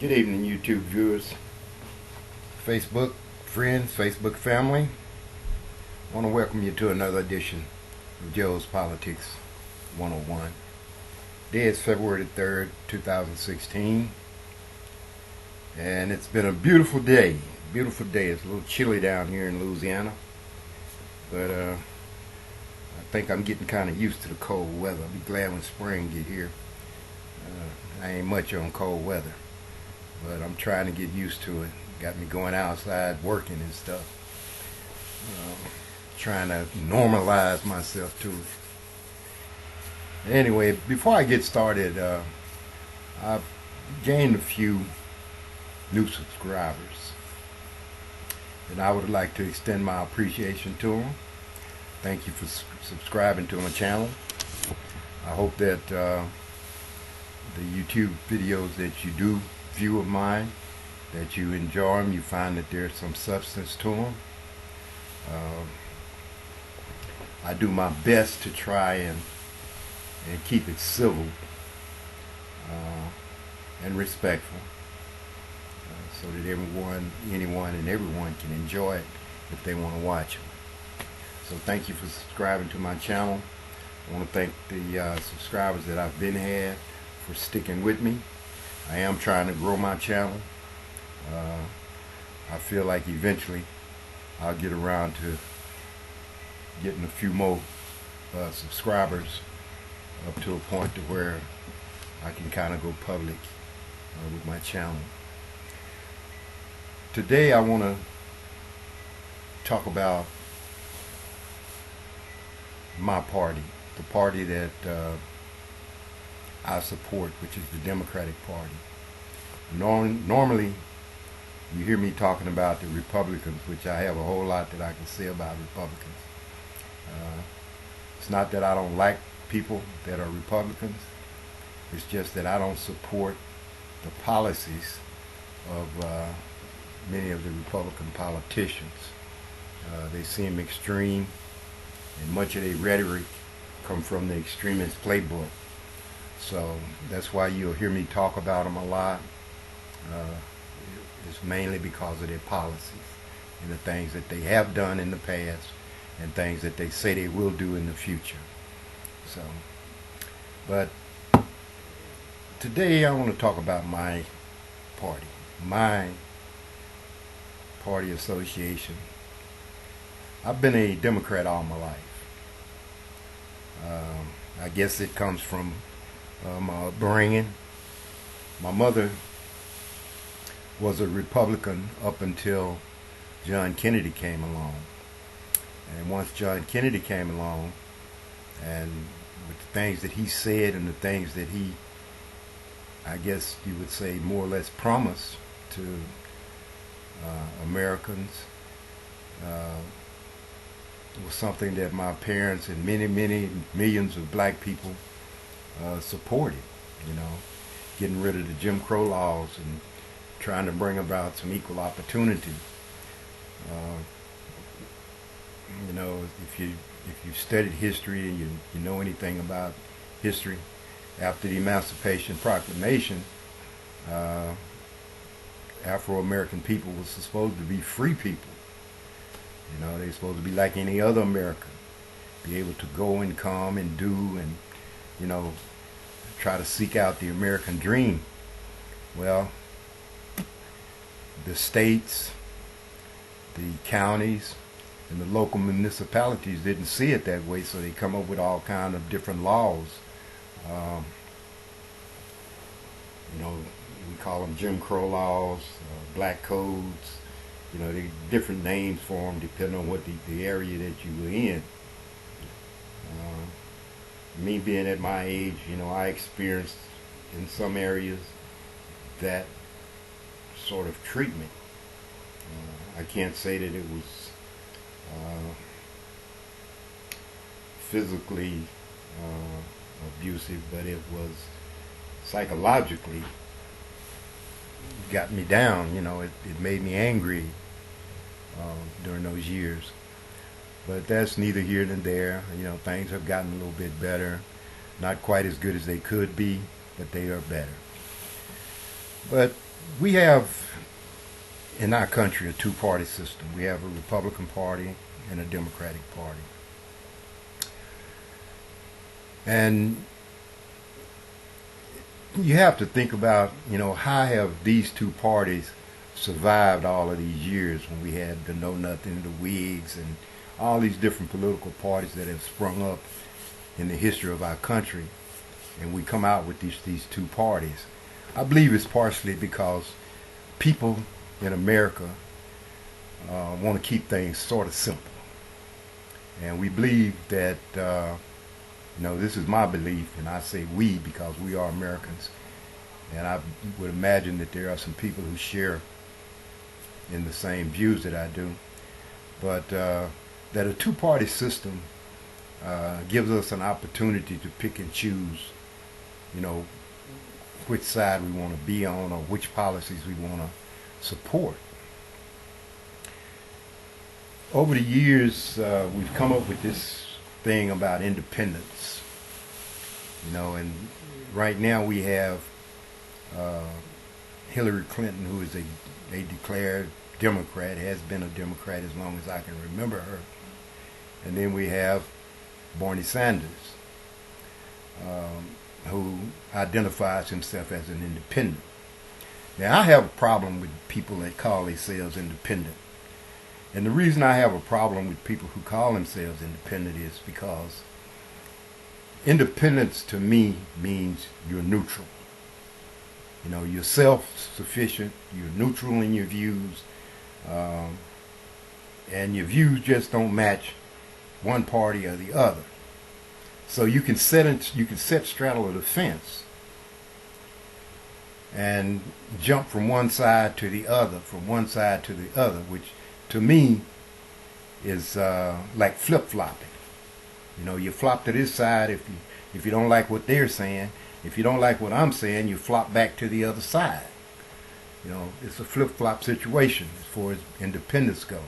Good evening, YouTube viewers, Facebook friends, Facebook family. I want to welcome you to another edition of Joe's Politics 101. Today is February the 3rd, 2016, and it's been a beautiful day. Beautiful day. It's a little chilly down here in Louisiana, but I think I'm getting kind of used to the cold weather. I'll be glad when spring get here. I ain't much on cold weather, but I'm trying to get used to it. Got me going outside working and stuff. Trying to normalize myself to it. Anyway, before I get started, I've gained a few new subscribers, and I would like to extend my appreciation to them. Thank you for subscribing to my channel. I hope that the YouTube videos that you do view of mine, that you enjoy them, you find that there's some substance to them. I do my best to try and keep it civil and respectful, so that anyone and everyone can enjoy it if they want to watch them. So thank you for subscribing to my channel. I want to thank the subscribers that I've been had for sticking with me. I am trying to grow my channel. I feel like eventually I'll get around to getting a few more subscribers up to a point to where I can kind of go public with my channel. Today I want to talk about my party, the party that I support, which is the Democratic Party. Normally, you hear me talking about the Republicans, which I have a whole lot that I can say about Republicans. It's not that I don't like people that are Republicans. It's just that I don't support the policies of many of the Republican politicians. They seem extreme, and much of their rhetoric come from the extremist playbook. So that's why you'll hear me talk about them a lot. It's mainly because of their policies and the things that they have done in the past and things that they say they will do in the future. So, but today I want to talk about my party association. I've been a Democrat all my life. I guess it comes from my upbringing. My mother was a Republican up until John Kennedy came along. And once John Kennedy came along, and with the things that he said and the things that he, I guess you would say, more or less promised to Americans, it was something that my parents and many millions of black people supported. You know, getting rid of the Jim Crow laws and trying to bring about some equal opportunity. You know, if you studied history and you know anything about history, after the Emancipation Proclamation, Afro-American people were supposed to be free people. You know, they're supposed to be like any other American, be able to go and come and do and, you know, try to seek out the American dream. Well, the states, the counties, and the local municipalities didn't see it that way, so they come up with all kind of different laws. You know, we call them Jim Crow laws, black codes. You know, they different names for them depending on what the area that you were in. Me being at my age, you know, I experienced in some areas that sort of treatment. I can't say that it was physically abusive, but it was psychologically got me down. You know, it made me angry during those years. But that's neither here nor there. You know, things have gotten a little bit better. Not quite as good as they could be, but they are better. But We have in our country a two-party system. We have a Republican Party and a Democratic Party. And you have to think about, how have these two parties survived all of these years when we had the Know Nothing, the Whigs, and all these different political parties that have sprung up in the history of our country, and we come out with these two parties. I believe it's partially because people in America want to keep things sort of simple. And we believe that, this is my belief, and I say we because we are Americans. And I would imagine that there are some people who share in the same views that I do. But that a two-party system gives us an opportunity to pick and choose, which side we want to be on or which policies we want to support. Over the years, we've come up with this thing about independence, and right now we have Hillary Clinton, who is a declared Democrat, has been a Democrat as long as I can remember her. And then we have Bernie Sanders, who identifies himself as an independent. Now, I have a problem with people that call themselves independent. And the reason I have a problem with people who call themselves independent is because independence to me means you're neutral. You're self-sufficient, you're neutral in your views, and your views just don't match one party or the other. So you can straddle the fence and jump from one side to the other, which to me is like flip-flopping. You flop to this side if you don't like what they're saying. If you don't like what I'm saying, you flop back to the other side. It's a flip-flop situation as far as independence goes.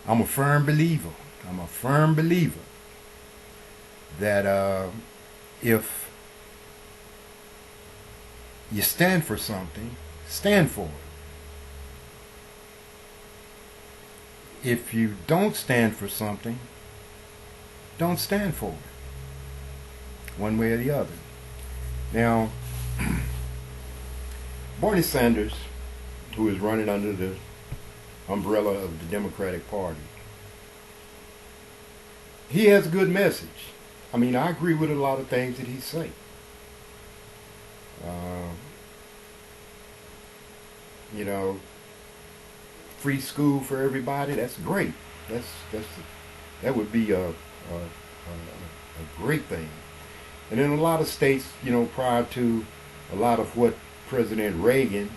I'm a firm believer that if you stand for something, stand for it. If you don't stand for something, don't stand for it. One way or the other. Now, Bernie Sanders, who is running under the umbrella of the Democratic Party, he has a good message. I agree with a lot of things that he says. Free school for everybody, that's great. That would be a great thing. And in a lot of states, prior to a lot of what President Reagan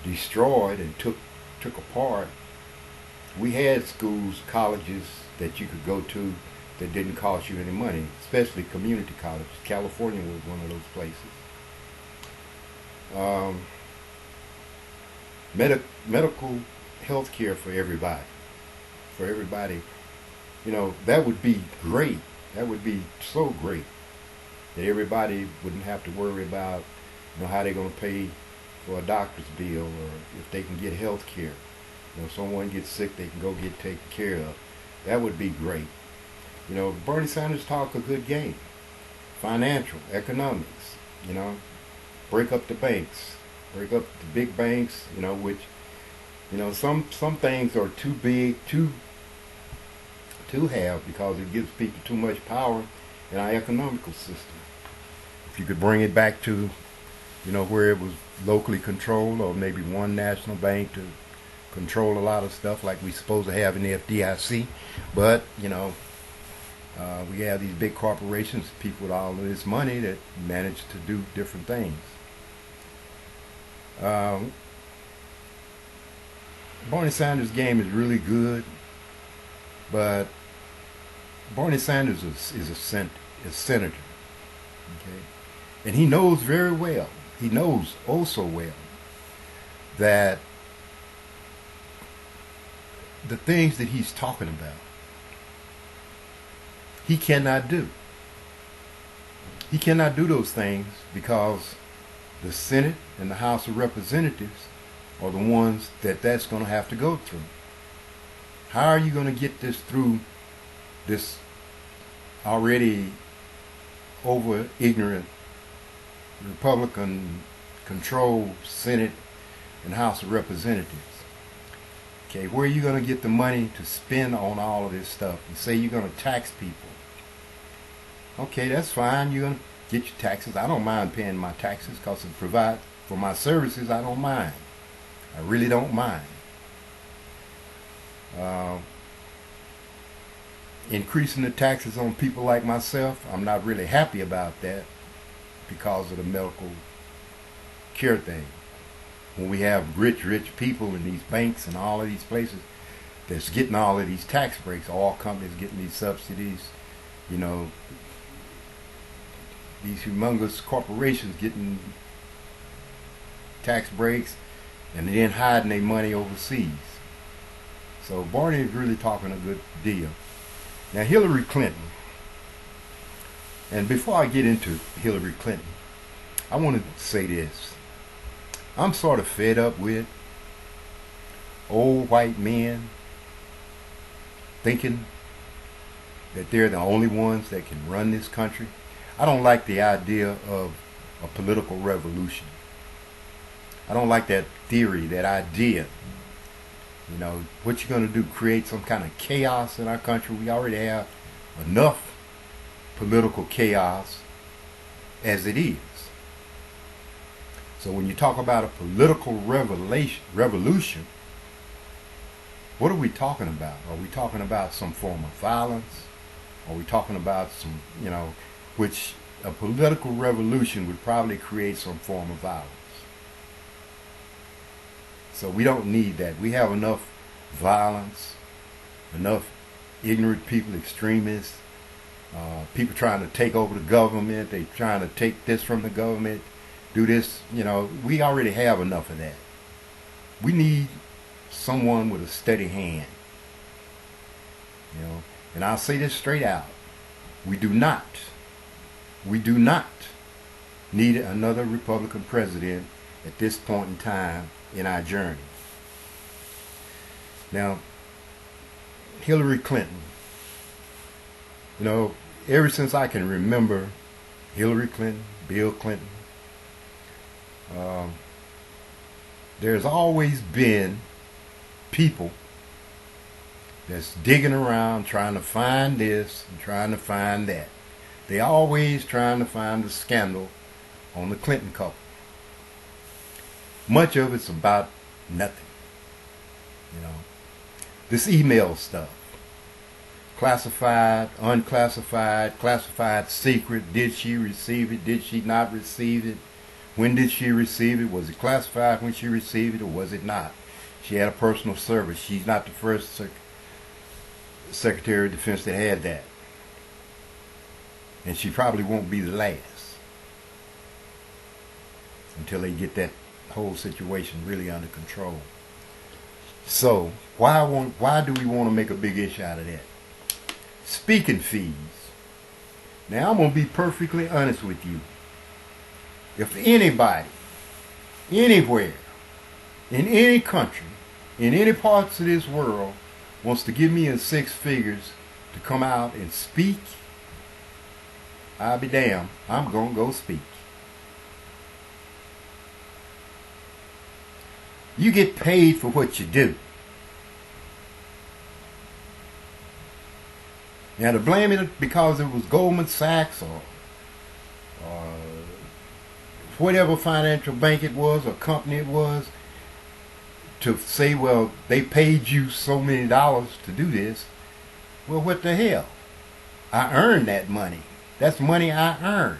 destroyed and took apart, we had schools, colleges that you could go to that didn't cost you any money, especially community colleges. California was one of those places. Medical health care for everybody. That would be great. That would be so great. That everybody wouldn't have to worry about how they're going to pay for a doctor's bill, or if they can get health care. If someone gets sick, they can go get taken care of. That would be great. Bernie Sanders talk a good game. Financial, economics, break up the banks, break up the big banks, which, some things are too big to have because it gives people too much power in our economical system. If you could bring it back to, where it was locally controlled, or maybe one national bank to control a lot of stuff like we're supposed to have in the FDIC. But, we have these big corporations, people with all of this money that manage to do different things. Bernie Sanders' game is really good, but Bernie Sanders is a senator, okay? And he knows very well, he knows oh so well, that the things that he's talking about, he cannot do. He cannot do those things because the Senate and the House of Representatives are the ones that's going to have to go through. How are you going to get this through this already over ignorant Republican controlled Senate and House of Representatives? Okay, where are you going to get the money to spend on all of this stuff? You say you're going to tax people. Okay, that's fine. You're going to get your taxes. I don't mind paying my taxes because it provides for my services. I don't mind. I really don't mind. Increasing the taxes on people like myself, I'm not really happy about that because of the medical care thing. When we have rich people in these banks and all of these places that's getting all of these tax breaks, all companies getting these subsidies, you know, these humongous corporations getting tax breaks and then hiding their money overseas. So Barney is really talking a good deal. Now Hillary Clinton, and before I get into Hillary Clinton, I want to say this. I'm sort of fed up with old white men thinking that they're the only ones that can run this country. I don't like the idea of a political revolution. I don't like that theory, that idea. You know, what you're going to do, create some kind of chaos in our country? We already have enough political chaos as it is. So when you talk about a political revolution, what are we talking about? Are we talking about some form of violence? Are we talking about some, you know, which a political revolution would probably create some form of violence. So we don't need that. We have enough violence, enough ignorant people, extremists, people trying to take over the government. They trying to take this from the government, do this. You know, we already have enough of that. We need someone with a steady hand. You know, and I'll say this straight out. We do not need another Republican president at this point in time in our journey. Now, Hillary Clinton, you know, ever since I can remember, Hillary Clinton, Bill Clinton, there's always been people that's digging around trying to find this and trying to find that. They always trying to find a scandal on the Clinton couple. Much of it's about nothing. You know, this email stuff, classified, unclassified, classified secret. Did she receive it? Did she not receive it? When did she receive it? Was it classified when she received it, or was it not? She had a personal service. She's not the first Secretary of Defense that had that. And she probably won't be the last until they get that whole situation really under control. So why do we want to make a big issue out of that? Speaking fees. Now I'm going to be perfectly honest with you. If anybody, anywhere, in any country, in any parts of this world wants to give me in six figures to come out and speak, I'll be damned. I'm going to go speak. You get paid for what you do. Now to blame it because it was Goldman Sachs or whatever financial bank it was or company it was, to say, well, they paid you so many dollars to do this. Well, what the hell? I earned that money. That's money I earned.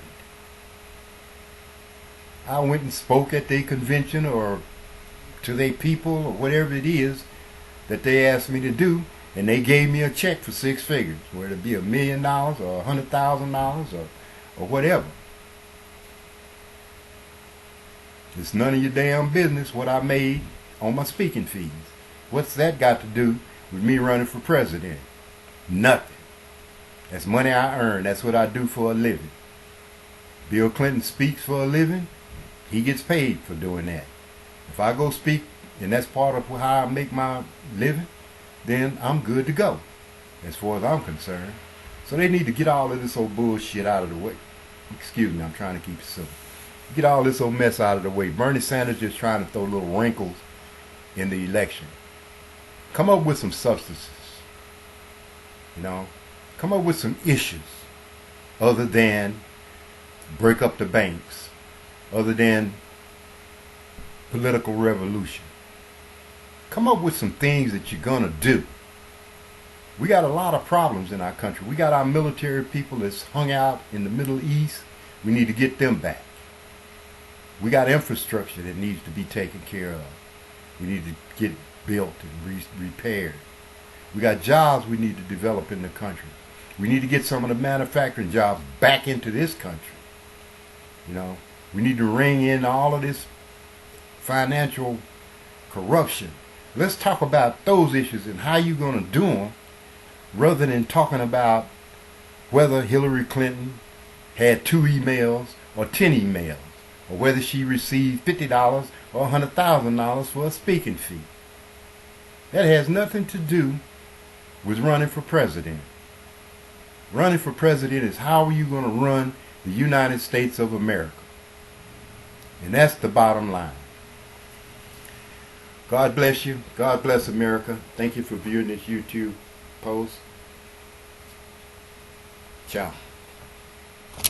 I went and spoke at their convention or to their people or whatever it is that they asked me to do, and they gave me a check for six figures, whether it be $1 million or $100,000 or whatever. It's none of your damn business what I made on my speaking fees. What's that got to do with me running for president? Nothing. That's money I earn. That's what I do for a living. Bill Clinton speaks for a living. He gets paid for doing that. If I go speak, and that's part of how I make my living, then I'm good to go, as far as I'm concerned. So they need to get all of this old bullshit out of the way. Excuse me, I'm trying to keep it simple. Get all this old mess out of the way. Bernie Sanders just trying to throw little wrinkles in the election. Come up with some substances. You know, come up with some issues other than break up the banks, other than political revolution. Come up with some things that you're going to do. We got a lot of problems in our country. We got our military people that's hung out in the Middle East. We need to get them back. We got infrastructure that needs to be taken care of. We need to get built and repaired. We got jobs we need to develop in the country. We need to get some of the manufacturing jobs back into this country. You know, we need to ring in all of this financial corruption. Let's talk about those issues and how you're going to do them, rather than talking about whether Hillary Clinton had 2 emails or 10 emails, or whether she received $50 or $100,000 for a speaking fee. That has nothing to do with running for president. Running for president is how are you going to run the United States of America. And that's the bottom line. God bless you. God bless America. Thank you for viewing this YouTube post. Ciao.